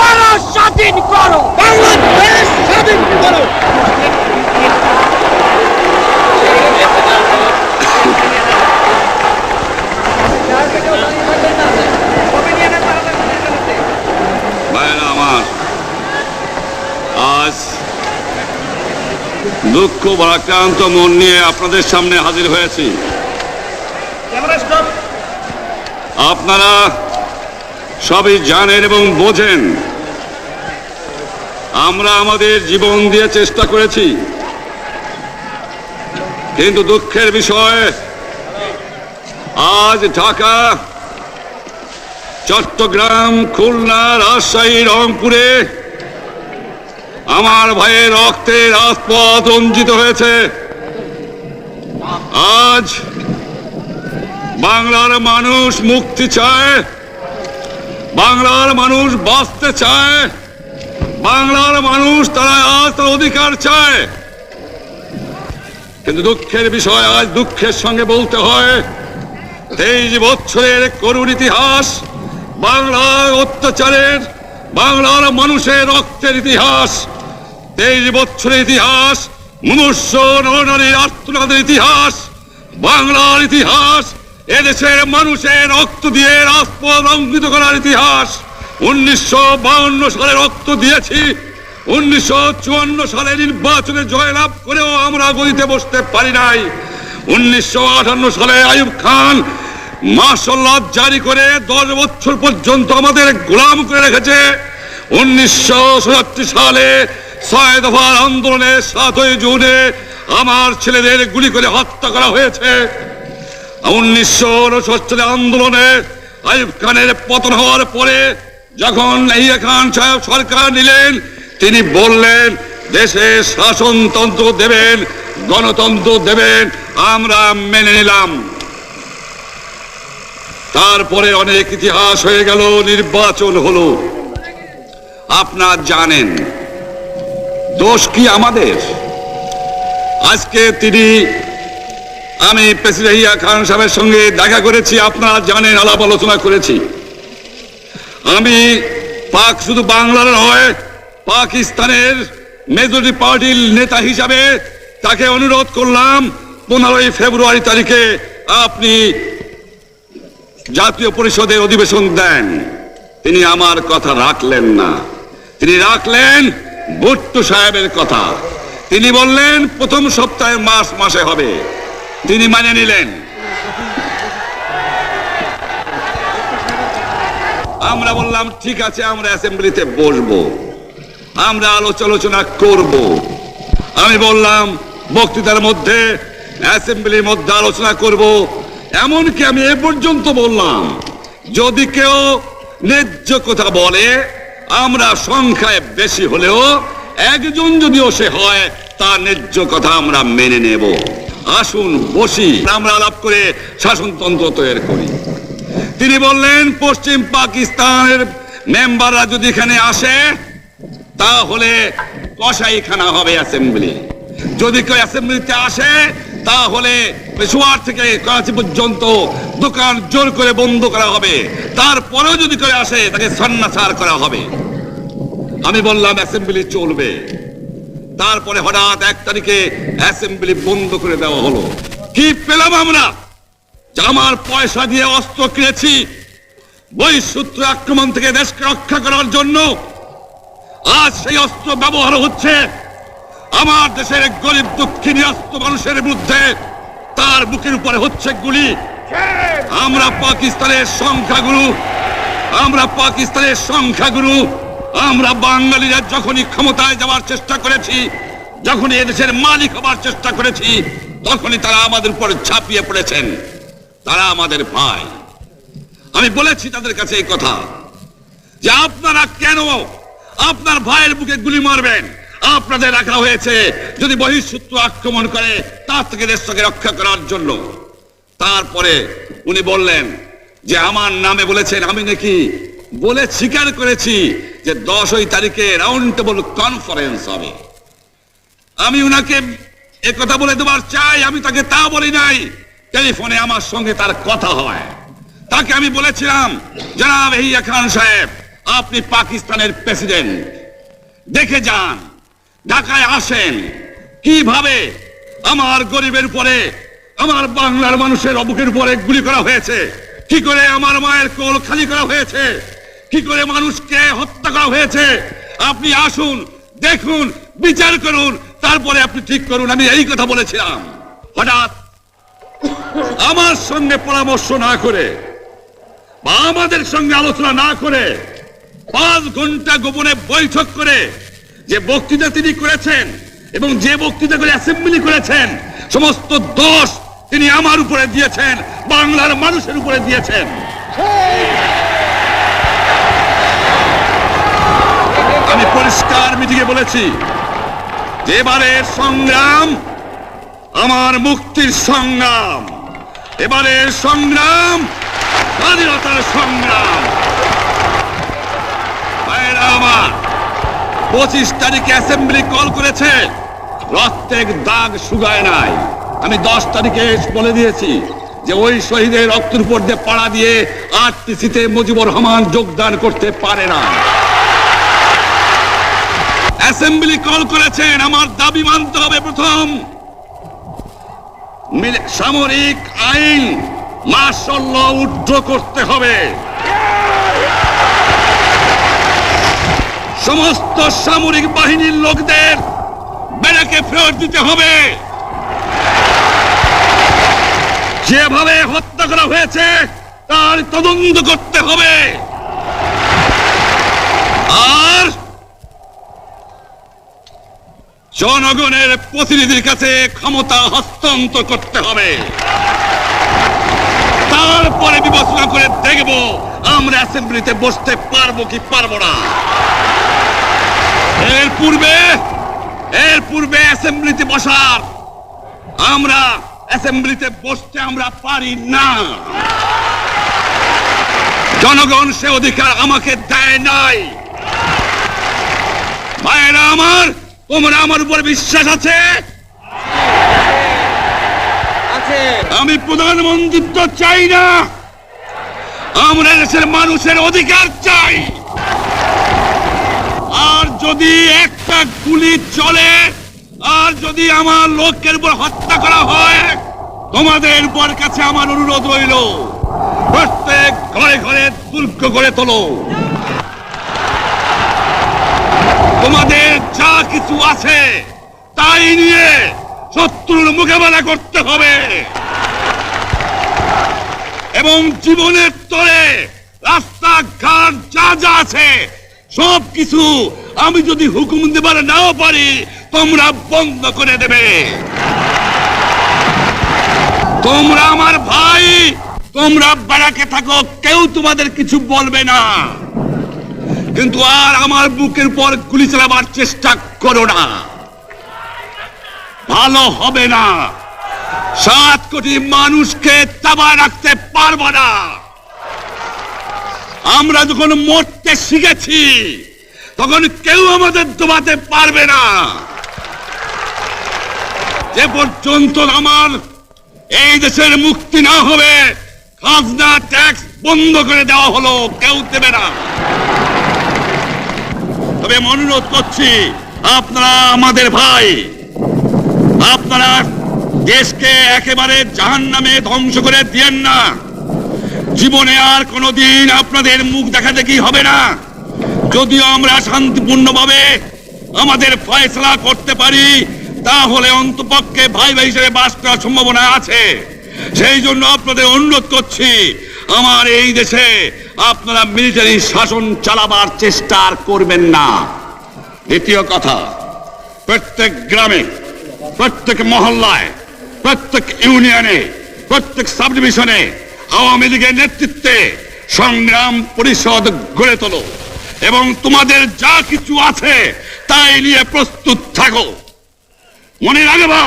করো, স্বাধীন করো, বাংলাদেশ স্বাধীন করো। ভাইরা আমার, আজ দুঃখ ভারাক্রান্ত মন নিয়ে আপনাদের সামনে হাজির হয়েছি। আপনারা সবই জানেন এবং বোঝেন আমরা আমাদের জীবন দিয়ে চেষ্টা করেছি, কিন্তু দুঃখের বিষয় আজ ঢাকা, চট্টগ্রাম, খুলনা, রাজশাহী, রংপুরে আমার ভাইয়ের রক্তে রাজপথ রঞ্জিত হয়েছে। আজ বাংলার মানুষ মুক্তি চায়, বাংলার মানুষ বাঁচতে চায়, বাংলার মানুষ তারা আজ তার অধিকার চায়। কিন্তু দুঃখের বিষয় আজ দুঃখের সঙ্গে বলতে হয় 23 বছরের করুণ ইতিহাস, বাংলার অত্যাচারের, বাংলার মানুষের রক্তের ইতিহাস, 23 বছরের ইতিহাস, মুমূর্ষ নরনারীর আর্তনাদের ইতিহাস, বাংলার ইতিহাস, এদেশের মানুষের রক্ত দিয়ে রাজপথ রঞ্জিত করার ইতিহাস। 1952 সালে রক্ত দিয়েছি, 1954 সালে নির্বাচনে জয়লাভ করেও আমরা গদিতে বসতে পারি নাই। 1958 সালে আইয়ুব খান মার্শাল ল জারি করে 10 বছর পর্যন্ত আমাদের গোলাম করে রেখেছে। 1967 সালে 6 দফার আন্দোলনে 7ই জুনে আমার ছেলেদের গুলি করে হত্যা করা হয়েছে। 1969 সালে আন্দোলনে আইয়ুব খানের পতন হওয়ার পরে যখন ইয়াহিয়া খান সাহেব সরকার নিলেন, তিনি বললেন দেশে শাসনতন্ত্র দেবেন, গণতন্ত্র দেবেন, আমরা মেনে নিলাম। তারপরে অনেক ইতিহাস হয়ে গেল, নির্বাচন হলো। আপনারা জানেন দোষ কি আমাদের? আজকে আমি প্রেসিডেন্ট ইয়াহিয়া খান সাহেবের সঙ্গে দেখা করেছি, আপনারা জানেন, আলাপ আলোচনা করেছি। আমি শুধু বাংলার নয়, পাকিস্তানের মেজরিটি পার্টির নেতা হিসাবে তাকে অনুরোধ করলাম 15ই ফেব্রুয়ারি তারিখে আপনি জাতীয় পরিষদের অধিবেশন দেন। তিনি আমার কথা রাখলেন না, তিনি রাখলেন ভুট্টো সাহেবের কথা। তিনি বললেন প্রথম সপ্তাহে মাসে হবে, তিনি মানে নিলেন। আমরা বললাম ঠিক আছে, আমরা অ্যাসেম্বলিতে বসবো, আমরা আলোচনা করব। আমি বললাম বক্তৃতার মধ্যে, অ্যাসেম্বলির মধ্যে আলোচনা করব। এমনকি আমি এ পর্যন্ত বললাম যদি কেউ ন্যায্য কথা বলে, আমরা সংখ্যায় বেশি হলেও একজন যদিও সে হয়, তার ন্যায্য কথা আমরা মেনে নেব। আসুন বসি, আমরা আলাপ করে শাসনতন্ত্র তৈরি করি। তিনি বললেন পশ্চিম পাকিস্তানের মেম্বাররা যদি এখানে আসে তাহলে কসাইখানা হবে অ্যাসেম্বলি। যদি কেউ অ্যাসেম্বলিতে আসে তাহলে পেশোয়ার থেকে করাচি পর্যন্ত দোকান জোর করে বন্ধ করা হবে, তারপরেও যদি কেউ আসে তাকে সন্ন্যাসার করা হবে। আমি বললাম অ্যাসেম্বলি চলবে। তারপরে হঠাৎ 1 তারিখে অ্যাসেম্বলি বন্ধ করে দেওয়া হলো। কি পেলাম আমরা? আমার পয়সা দিয়ে অস্ত্র কিনেছি বহিঃশত্রু আক্রমণ থেকে দেশকে রক্ষা করার জন্য। আজ সেই অস্ত্র ব্যবহার হচ্ছে আমার দেশের গরিব দুঃখিনী অস্ত্র মানুষের বিরুদ্ধে, তার বুকের উপরে হচ্ছে গুলি। আমরা পাকিস্তানের সংখ্যাগুরু, আমরা বাঙালিরা যখনই ক্ষমতায় যাওয়ার চেষ্টা করেছি, যখনই এদেশের মালিক হবার চেষ্টা করেছি, তখনই তারা আমাদের উপরে ঝাঁপিয়ে পড়েছেন। তারা আমাদের ভাই। আমি বলেছি তাদের কাছে এই কথা যে আপনারা কেন আপনার ভাইয়ের বুকে গুলি মারবেন? আপনাদের রাখা হয়েছে যদি বহিঃশত্রু আক্রমণ করে তার থেকে দেশকে রক্ষা করার জন্য। তারপরে উনি বললেন যে আমার নামে বলেছেন, আমি নাকি বলে স্বীকার করেছি যে 10 তারিখে রাউন্ড টেবল কনফারেন্স হবে। আমি উনাকে একথা বলে দেবার চাই, আমি তাকে তা বলি নাই। টেলিফোনে আমার সঙ্গে তার কথা হয়। তাকে আমি বলেছিলাম জনাব ইয়াহিয়া খান সাহেব, আপনি পাকিস্তানের প্রেসিডেন্ট, দেখে যান, ঢাকায় আসেন কিভাবে আমার গরিবের উপরে, আমার বাংলার মানুষের বুকের উপরে গুলি করা হয়েছে, কি করে আমার মায়ের কোল খালি করা হয়েছে, কি করে মানুষকে হত্যা করা হয়েছে। আপনি আসুন, দেখুন, বিচার করুন, তারপরে আপনি ঠিক করুন। আমি এই কথা বলেছিলাম। হঠাৎ আমার সঙ্গে পরামর্শ না করে বা আমাদের সঙ্গে আলোচনা না করে 5 ঘন্টা গোপনে বৈঠক করে যে বক্তৃতা তিনি করেছেন এবং যে বক্তৃতা করে অ্যাসেম্বলি করেছেন, সমস্ত দোষ তিনি আমার উপরে দিয়েছেন, বাংলার মানুষের উপরে দিয়েছেন। আমি পরিষ্কার মিটিংয়ে বলেছি যে এবারের সংগ্রাম আমার মুক্তির সংগ্রাম, এবারের সংগ্রাম স্বাধীনতার সংগ্রাম। আমার 25 তারিখে অ্যাসেম্বলি কল করেছে, রক্তের দাগ শুকায় নাই। আমি 10 তারিখে বলে দিয়েছি যে ওই শহীদের রক্তের উপর দিয়ে পাড়া দিয়ে আরটিসিতে মুজিবুর রহমান যোগদান করতে পারে না। অ্যাসেম্বলি কল করেছেন, আমার দাবি মানতে হবে। প্রথম, সামরিক আইন মার্শাল ল উইথড্র করতে হবে, সমস্ত সামরিক বাহিনীর লোকদের ব্যারাকে ফেরত দিতে হবে, যেভাবে হত্যা করা হয়েছে তার তদন্ত করতে হবে, আর জনগণের প্রতিনিধির কাছে ক্ষমতা হস্তান্তর করতে হবে। তারপরে বিবেচনা করে দেখব আমরা অ্যাসেম্বলিতে বসতে পারবো কি পারবো না। এর পূর্বে অ্যাসেম্বলিতে বসার, আমরা অ্যাসেম্বলিতে বসতে আমরা পারি না। জনগণ সে অধিকার আমাকে দেয় নাই। ভাইয়েরা আমার, তোমরা আমার উপর বিশ্বাস আছে? আমি প্রধানমন্ত্রিত্ব চাই না, আমরা দেশের মানুষের অধিকার চাই। আর যদি একটা গুলি চলে, আর যদি আমার লোকের উপর হত্যা করা হয়, তোমাদের উপর কাছে আমার অনুরোধ রইল, প্রত্যেক ঘরে ঘরে দুর্গ করে তোলো। তোমাদের যা কিছু আছে তাই নিয়ে শত্রুর মোকাবেলা করতে হবে, এবং জীবনের তরে রাস্তাঘাট যা যা আছে সব কিছু আমি যদি হুকুম দেবার নাও পারি, তোমরা বন্ধ করে দেবে। তোমরা আমার ভাই, তোমরা বাড়াকে থাকো, কেউ তোমাদের কিছু বলবে না, কিন্তু আর আমার বুকের পর গুলি চালাবার চেষ্টা করো না, ভালো হবে না। 7 কোটি মানুষকে চাপা রাখতে পারবো না। আমরা যখন মরতে শিখেছি তখন কেউ আমাদের দবাতে পারবে না। যে পর্যন্ত আমার এই দেশের মুক্তি না হবে, খাজনা ট্যাক্স বন্ধ করে দেওয়া হলো, কেউ দেবে না। তবে আমি অনুরোধ করছি, আপনারা আমাদের ভাই, আপনারা দেশকে একেবারে জাহান্নামে ধ্বংস করে দিয়েন না। জীবনে আর কোনোদিন আপনাদের মুখ দেখা দেখি হবে না। যদিও আমরা শান্তিপূর্ণভাবে আমাদের ফয়সালা করতে পারি, তাহলে অন্তপক্ষে ভাই ভাই হিসেবে বাস করার সম্ভাবনা আছে। সেই জন্য আপনাদের অনুরোধ করছি, আমার এই দেশে আপনারা মিলিটারি শাসন চালাবার চেষ্টা আর করবেন না। দ্বিতীয় কথা, প্রত্যেক গ্রামে, প্রত্যেক মহল্লায়, প্রত্যেক ইউনিয়নে, প্রত্যেক সাব ডিভিশনে আওয়ামী লীগের নেতৃত্বে সংগ্রাম পরিষদ গড়ে তোলো, এবং তোমাদের যা কিছু আছে তাই নিয়ে প্রস্তুত থাকো। মনে রাখবা,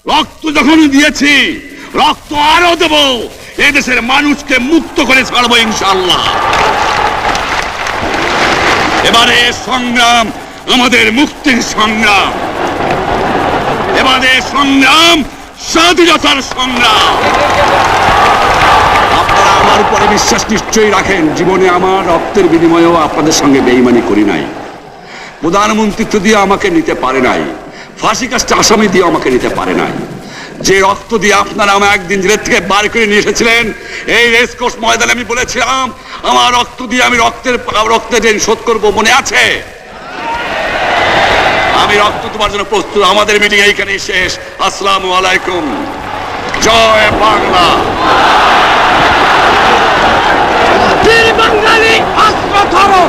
রক্ত যখন দিয়েছি, রক্ত আরো দেব, এদেশের মানুষকে মুক্ত করে ছাড়বো ইনশাআল্লাহ। এবারে সংগ্রাম আমাদের মুক্তির সংগ্রাম, এবারে সংগ্রাম স্বাধীনতার সংগ্রাম। আপনারা আমার উপরে বিশ্বাস নিশ্চয়ই রাখেন। জীবনে আমার রক্তের বিনিময়েও আপনাদের সঙ্গে বেইমানি করি নাই। প্রধানমন্ত্রিত্ব দিয়ে আমাকে নিতে পারে নাই, ফাঁসি কাজটা আসামি দিয়ে আমাকে নিতে পারে নাই। যে রক্ত দিয়ে আপনারা আমাকে একদিন জেলের থেকে বার করে নিয়ে এসেছিলেন, এই রেসকোর্স ময়দানে আমি বলেছিলাম আমার রক্ত দিয়ে আমি রক্তের ঋণ শোধ করবো, মনে আছে? আমি রক্ত তোমার জন্য প্রস্তুত। আমাদের মিটিং এইখানেই শেষ। আসসালামু আলাইকুম। জয় বাংলা। বীর বাঙালি অস্ত্র ধরো।